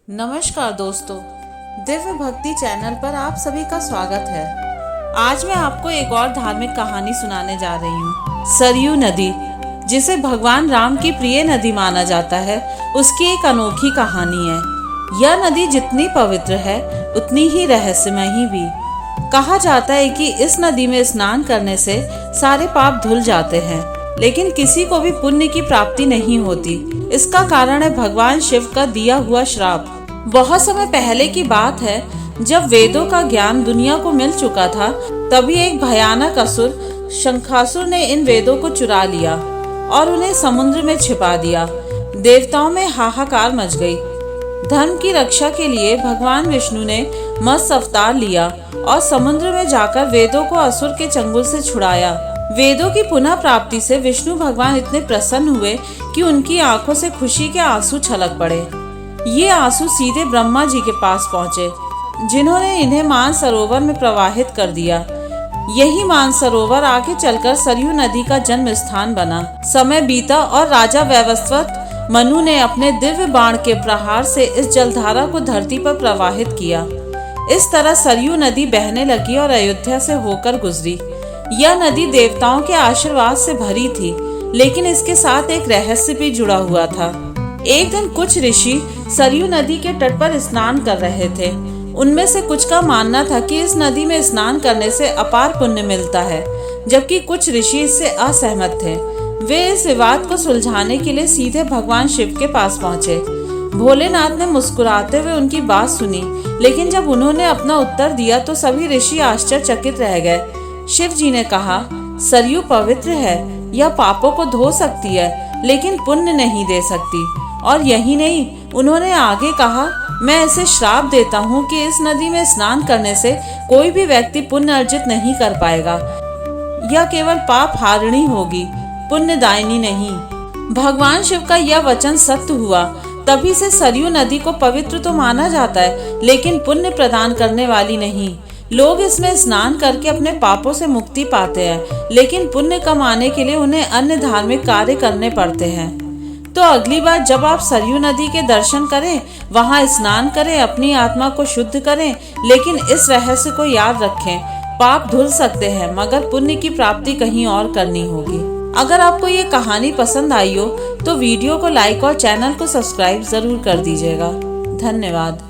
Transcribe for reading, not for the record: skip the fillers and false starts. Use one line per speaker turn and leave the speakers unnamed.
नमस्कार दोस्तों, दिव्य भक्ति चैनल पर आप सभी का स्वागत है। आज मैं आपको एक और धार्मिक कहानी सुनाने जा रही हूँ। सरयू नदी, जिसे भगवान राम की प्रिय नदी माना जाता है, उसकी एक अनोखी कहानी है। यह नदी जितनी पवित्र है उतनी ही रहस्यमयी भी। कहा जाता है कि इस नदी में स्नान करने से सारे पाप धुल जाते हैं, लेकिन किसी को भी पुण्य की प्राप्ति नहीं होती। इसका कारण है भगवान शिव का दिया हुआ श्राप। बहुत समय पहले की बात है, जब वेदों का ज्ञान दुनिया को मिल चुका था, तभी एक भयानक असुर शंखासुर ने इन वेदों को चुरा लिया और उन्हें समुद्र में छिपा दिया। देवताओं में हाहाकार मच गई। धर्म की रक्षा के लिए भगवान विष्णु ने मत्स्य अवतार लिया और समुद्र में जाकर वेदों को असुर के चंगुल से छुड़ाया। वेदों की पुनः प्राप्ति से विष्णु भगवान इतने प्रसन्न हुए कि उनकी आंखों से खुशी के आंसू छलक पड़े। ये आंसू सीधे ब्रह्मा जी के पास पहुँचे, जिन्होंने इन्हें मानसरोवर में प्रवाहित कर दिया। यही मानसरोवर आगे चलकर सरयू नदी का जन्म स्थान बना। समय बीता और राजा वैवस्वत मनु ने अपने दिव्य बाण के प्रहार से इस जलधारा को धरती पर प्रवाहित किया। इस तरह सरयू नदी बहने लगी और अयोध्या से होकर गुजरी। यह नदी देवताओं के आशीर्वाद से भरी थी, लेकिन इसके साथ एक रहस्य भी जुड़ा हुआ था। एक दिन कुछ ऋषि सरयू नदी के तट पर स्नान कर रहे थे। उनमें से कुछ का मानना था कि इस नदी में स्नान करने से अपार पुण्य मिलता है, जबकि कुछ ऋषि इससे असहमत थे। वे इस विवाद को सुलझाने के लिए सीधे भगवान शिव के पास पहुंचे। भोलेनाथ ने मुस्कुराते हुए उनकी बात सुनी, लेकिन जब उन्होंने अपना उत्तर दिया तो सभी ऋषि आश्चर्यचकित रह गए। शिव जी ने कहा, सरयू पवित्र है, यह पापों को धो सकती है, लेकिन पुण्य नहीं दे सकती। और यही नहीं, उन्होंने आगे कहा, मैं इसे श्राप देता हूँ कि इस नदी में स्नान करने से कोई भी व्यक्ति पुण्य अर्जित नहीं कर पाएगा। यह केवल पाप हारिणी होगी, पुण्यदायिनी नहीं। भगवान शिव का यह वचन सत्य हुआ। तभी से सरयू नदी को पवित्र तो माना जाता है, लेकिन पुण्य प्रदान करने वाली नहीं। लोग इसमें स्नान करके अपने पापों से मुक्ति पाते हैं, लेकिन पुण्य कमाने के लिए उन्हें अन्य धार्मिक कार्य करने पड़ते हैं। तो अगली बार जब आप सरयू नदी के दर्शन करें, वहां स्नान करें, अपनी आत्मा को शुद्ध करें, लेकिन इस रहस्य को याद रखें, पाप धुल सकते हैं, मगर पुण्य की प्राप्ति कहीं और करनी होगी। अगर आपको ये कहानी पसंद आई हो तो वीडियो को लाइक और चैनल को सब्सक्राइब जरूर कर दीजिएगा। धन्यवाद।